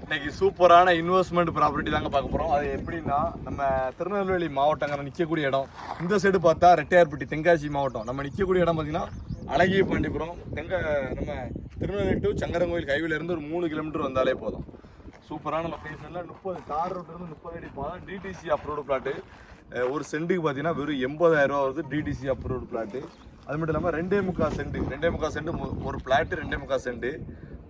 இன்னைக்கு சூப்பரான investment property தாங்க பார்க்க போகிறோம். அது எப்படின்னா நம்ம திருநெல்வேலி மாவட்டங்கிற நிற்கக்கூடிய இடம். இந்த சைடு பார்த்தா ரெட்டையார்பட்டி தென்காசி மாவட்டம். நம்ம நிற்கக்கூடிய இடம் பார்த்தீங்கன்னா அழகிய பாண்டிபுரம். நம்ம திருநெல்வேலி டு சங்கரங்கோயில் ஹைவேலேருந்து ஒரு 3 கிலோமீட்டர் வந்தாலே போதும். சூப்பரான லொக்கேஷனில் 30 தார் ரோட்லேருந்து 30 அடி பாதை. DTC approved plot. ஒரு சென்ட்டுக்கு பார்த்தீங்கன்னா வெறும் 80,000 ரூபா வருது டிடிசி அப்ரூவ்டு பிளாட்டு. அது மட்டும் இல்லாமல் 2.25 சென்ட் ஒரு பிளாட்டு 2.25 சென்ட்.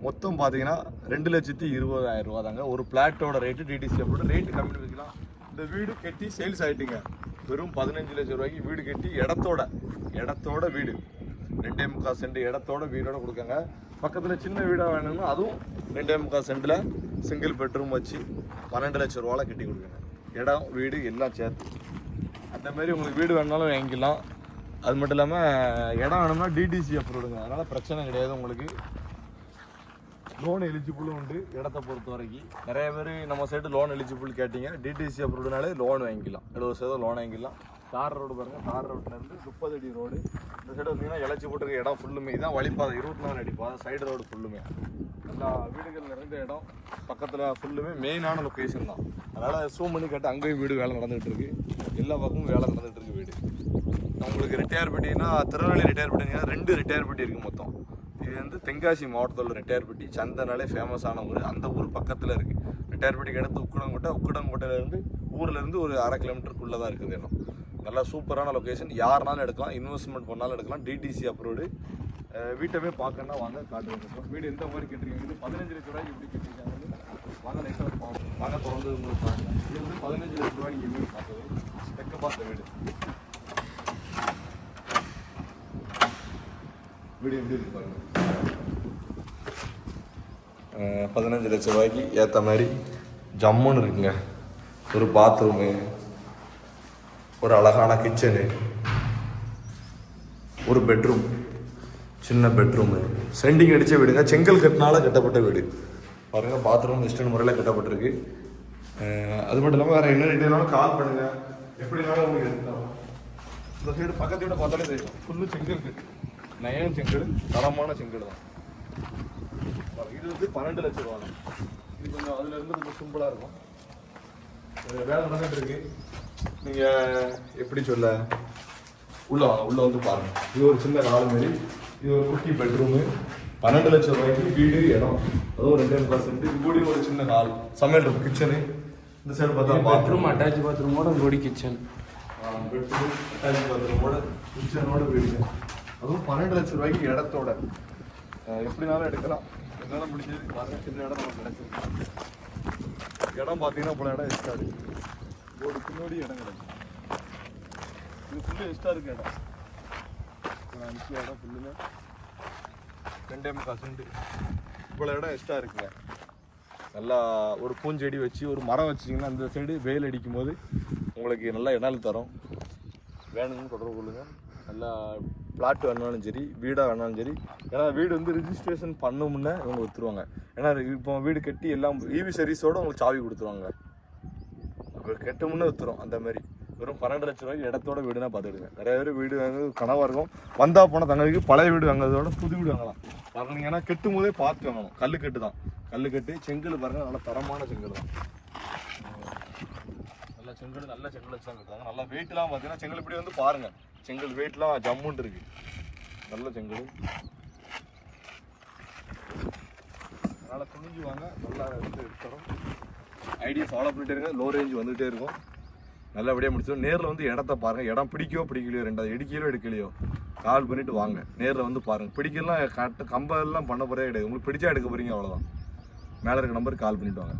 மொத்தம் பார்த்தீங்கன்னா 2,20,000 ரூபா தாங்க ஒரு பிளாட்டோட ரேட்டு. டிடிசி அப்ரூவ்டு ரேட்டு கம்மி வைக்கலாம். இந்த வீடு கட்டி சேல்ஸ் ஆகிட்டுங்க. வெறும் 15 லட்சம் ரூபாய்க்கு வீடு கட்டி இடத்தோட வீடு 2.25 சென்ட் இடத்தோட வீடோட கொடுக்காங்க. பக்கத்தில் சின்ன வீடாக வேணும்னா அதுவும் 2.25 சென்ட்டில் சிங்கிள் பெட்ரூம் வச்சு 12 லட்சம் ரூபாவில் கட்டி கொடுக்குங்க. இடம் வீடு எல்லாம் சேர்த்து அந்த மாதிரி உங்களுக்கு வீடு வேணுனாலும் வாங்கிக்கலாம். அது மட்டும் இல்லாமல் இடம் வேணும்னா டிடிசி அப்ரூவ்டுங்க. அதனால் பிரச்சனை கிடையாது. உங்களுக்கு லோன் எலிஜிபிளும் உண்டு. இடத்த பொறுத்த வரைக்கும் நிறைய பேர் நம்ம சைடு லோன் எலிஜிபிள் கேட்டிங்க. டிடிசி அப்ரூவ்டுனாலே லோன் வாங்கிக்கலாம். 70% லோன் வாங்கிக்கலாம். தார் ரோடு பாருங்கள். தார் ரோட்லேருந்து 30 அடி ரோடு. இந்த சைடு வந்தீங்கன்னா இழைச்சி போட்டிருக்க இடம் ஃபுல்லுமே இதான் வழிப்பாதை. 24 அடி பாதை. சைடு ரோடு ஃபுல்லுமே எல்லா வீடுகள் நிறைந்த இடம். பக்கத்தில் ஃபுல்லுமே மெயினான லொக்கேஷன் தான். அதனால் சூம் பண்ணி கேட்டு அங்கேயும் வீடு வேலை நடந்துகிட்டு இருக்கு. எல்லா பக்கமும் வேலை நடந்துகிட்டு இருக்கு வீடு. உங்களுக்கு ரிட்டையர்பட்டினா திருநெல்வேலி ரிட்டையர்பட்டினா 2 ரிட்டையர்பட்டி இருக்குது மொத்தம். இது வந்து தென்காசி மாவட்டத்தில் ரிட்டையர்பட்டி. சந்தனாலே ஃபேமஸான ஊர். அந்த ஊர் பக்கத்தில் இருக்குது. ரிட்டையர்பட்டிக்கு அடுத்து உக்கடங்கோட்டையிலேருந்து ஊர்லேருந்து ஒரு 1/2 கிலோமீட்டருக்குள்ளே தான் இருக்குது இடம். நல்லா சூப்பரான லொக்கேஷன். யாருனாலும் எடுக்கலாம். இன்வெஸ்ட்மெண்ட் பண்ணாலும் எடுக்கலாம். DTC approved. வீட்டை பார்க்கணுன்னா வாங்க காட்டுவாங்க. வீடு எந்த மாதிரி கேட்டிருக்கீங்க? 15 லட்சம் ரூபாய்க்கு எப்படி கேட்டிருக்காங்க? வாங்க நெக்ஸ்ட் வாங்க தொடர்ந்து உங்களுக்கு பாருங்க. இது வந்து 15 லட்சம் ரூபாய் நீங்கள் வீடு பார்த்தது தெற்க பார்த்த வீடு. வீடு எப்படி இருக்கு பாருங்க. 15 லட்சம் ரூபாய்க்கு ஏற்ற மாதிரி ஜம்முன்னு இருக்குங்க. ஒரு பாத்ரூமு, ஒரு அழகான கிச்சனு, ஒரு பெட்ரூம், சின்ன பெட்ரூமு, சென்டிங் அடித்த வீடுங்க. செங்கல் கட்டினால கட்டப்பட்ட வீடு பாருங்கள். பாத்ரூம் வெஸ்டர்ன் முறையில் கட்டப்பட்டிருக்கு. அது மட்டும் இல்லாமல் வேறு என்ன டீட்டெயிலாலும் கால் பண்ணுங்கள். எப்படினாலும் உங்களுக்கு எடுத்துக்கலாம். இந்த சைடு பக்கத்து வீட பார்த்தாலே தெரியும். ஃபுல்லு செங்கல் கட்டு. நயம் செங்கல், தரமான செங்கல் தான். இது வந்து 12 லட்சம் ரூபா தான். இது கொஞ்சம் அதுலேருந்து கொஞ்சம் சிம்பிளாக இருக்கும். வேலை நடந்துட்டு இருக்கு. நீங்கள் எப்படி சொல்ல உள்ளே வந்து பாருங்கள். இது ஒரு சின்ன கால் மாரி. இது ஒரு குட்டி பெட்ரூமு. 12 லட்சம் ரூபாய்க்கு வீடு இடம். அதுவும் 2.25 சென்ட். இது கூடி ஒரு சின்ன கால் சமையல் இருக்கும். கிச்சனு இந்த சைடு பார்த்தா பாத்ரூம், அட்டாச் பாத்ரூமோட கூடி கிச்சன். பெட்ரூம், அட்டாச் பாத்ரூமோட கிச்சனோட வீடு. அதுவும் 12 லட்சம் ரூபாய்க்கு இடத்தோட. எப்படினாலும் எடுக்கலாம். என்னாலும் முடிஞ்சது பாருங்கள். சின்ன இடம் நமக்கு கிடச்சிருக்கு. இடம் பார்த்தீங்கன்னா போல இடம் எக்ஸ்ட்ரா இருக்குது. ஒரு பின்னாடி இடம் கிடக்கும். இது ஃபுல்லு எக்ஸ்ட்ரா இருக்கு இடம். இடம் ஃபுல்லுமே 2.25 சென்ட். இவ்வளோ இடம் எக்ஸ்ட்ரா இருக்குங்க. நல்லா ஒரு பூஞ்செடி வச்சு ஒரு மரம் வச்சிங்கன்னா அந்த சைடு வெயில் அடிக்கும் போது உங்களுக்கு நல்லா இடம் தரும். வேணுங்கன்னு தொடர்பு கொள்ளுங்கள். நல்லா பிளாட் வேணாலும் சரி, வீடாக வேணாலும் சரி. ஏன்னா வீடு வந்து ரிஜிஸ்ட்ரேஷன் பண்ண முன்னே இவங்க விற்றுருவாங்க. ஏன்னா இப்போ வீடு கட்டி எல்லாம் இவி சர்வீஸோடு உங்களுக்கு சாவி கொடுத்துருவாங்க. அப்புறம் கெட்ட முன்னே விற்றுரும். அந்த மாதிரி வெறும் 12 லட்சம் ரூபாய்க்கு இடத்தோட வீடுனா பார்த்துடுங்க. நிறைய பேர் வீடு வாங்குறது கனவாக இருக்கும். வந்தால் போனால் தங்களுக்கு பழைய வீடு வாங்குறதோட புது வீடு வாங்கலாம். வாங்கினீங்கன்னா கெட்டும் போதே பார்த்து வாங்கணும். கட்டு தான். கட்டு செங்கல் பாருங்கள். நல்லா தரமான செங்கல் தான். நல்ல செங்கல் வச்சு தான் கட்டுறாங்க. நல்லா வெயிட்லாம் பார்த்தீங்கன்னா செங்கல் இப்படி வந்து பாருங்கள். செங்கல் வெயிட்லாம் ஜம்முன்னு இருக்கு. நல்ல செங்கல். அதனால் துணிஞ்சு வாங்க. நல்லா வந்து எடுத்துறோம். ஐடியா ஃபாலோ பண்ணிட்டே இருங்க. லோ ரேஞ்ச் வந்துகிட்டே இருக்கும். நல்லபடியாக முடிச்சிடும். நேரில் வந்து இடத்த பாருங்கள். இடம் பிடிக்கலையோ, ரெண்டாவது எடுக்கலையோ கால் பண்ணிவிட்டு வாங்க. நேரில் வந்து பாருங்கள். பிடிக்கலாம் கம்பெல்லாம் பண்ண போகிறே கிடையாது. உங்களுக்கு பிடிச்சா எடுக்க போகிறீங்க, அவ்வளோதான். மேலே இருக்க நம்பருக்கு கால் பண்ணிவிட்டு வாங்க.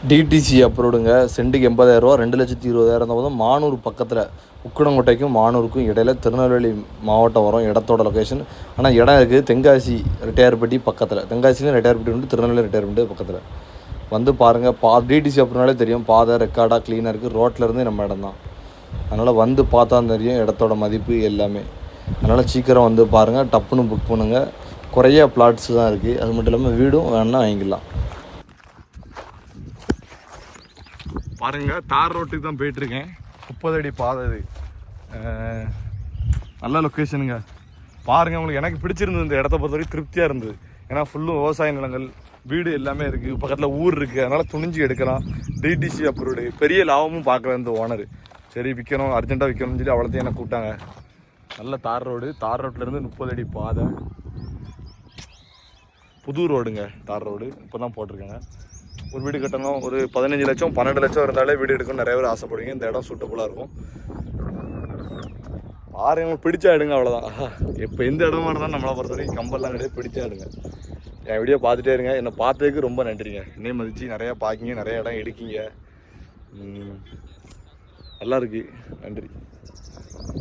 டிடிசி அப்ரூவ்டுங்க. சென்ட்டுக்கு 80,000 ரூபா. 2,20,000 தான் போதும். மானூர் பக்கத்தில் உக்கடங்கோட்டைக்கும் மானூருக்கும் இடையில திருநெல்வேலி மாவட்டம் வரும் இடத்தோட லொக்கேஷன். ஆனால் இடம் இருக்குது தென்காசி ரிட்டையர்பட்டி பக்கத்தில். தென்காசிலையும் ரிட்டையர்பட்டி உண்டு, திருநெல்வேலி ரிட்டையர்பட்டி பக்கத்தில். வந்து பாருங்கள். டிடிசி அப்ரூவ்னாலே தெரியும். பாதை ரெக்கார்டாக க்ளீனாக இருக்குது. ரோட்லேருந்து நம்ம இடம் தான். அதனால் வந்து பார்த்தா தெரியும் இடத்தோட மதிப்பு எல்லாமே. அதனால் சீக்கிரம் வந்து பாருங்கள். டப்புன்னு புக் பண்ணுங்கள். குறைய பிளாட்ஸ் தான் இருக்குது. அது மட்டும் இல்லாமல் வீடும் வேணால் வாங்கிக்கலாம். பாருங்கள். தார் ரோட்டுக்கு தான் போயிட்டுருக்கேன். 30 அடி பாதை. இது நல்ல லொக்கேஷனுங்க. பாருங்கள். உங்களுக்கு எனக்கு பிடிச்சிருந்தது. இந்த இடத்த பொறுத்த வரைக்கும் திருப்தியாக இருந்தது. ஏன்னா ஃபுல்லும் விவசாய நிலங்கள், வீடு எல்லாமே இருக்குது, பக்கத்தில் ஊர் இருக்குது. அதனால் துணிஞ்சு எடுக்கலாம். டிடிசி அப்ரூவ்டு, பெரிய லாபமும் பார்க்கல இந்த ஓனர். சரி விற்கணும், அர்ஜென்ட்டாக விற்கணும்னு சொல்லி அவ்வளோத்தையும் என்ன கூப்பிட்டாங்க. நல்ல தார் ரோடு, தார் ரோட்லேருந்து 30 அடி பாதை, புது ரோடுங்க. தார் ரோடு இப்போ தான் போட்டிருக்காங்க. ஒரு வீடு கட்டணும், ஒரு 15 லட்சம் 12 லட்சம் இருந்தாலே வீடு எடுக்கணும் நிறைய பேர் ஆசைப்படுவீங்க. இந்த இடம் சூட்டபுளாக இருக்கும். பாருங்க, உங்களுக்கு பிடிச்சா எடுங்க, அவ்வளோதான். இப்போ எந்த இடமா இருந்தாலும் நம்மளை பொறுத்த வரைக்கும் கம்பல்லாம் கிடையாது, பிடிச்சா எடுங்க. என் வீடியோ பார்த்துட்டே இருங்க. என்னை பார்த்ததுக்கு ரொம்ப நன்றிங்க. என்னையும் மதித்து நிறையா பார்க்கிங்க, நிறைய இடம் எடுக்கீங்க. நல்லா இருக்கு. நன்றி.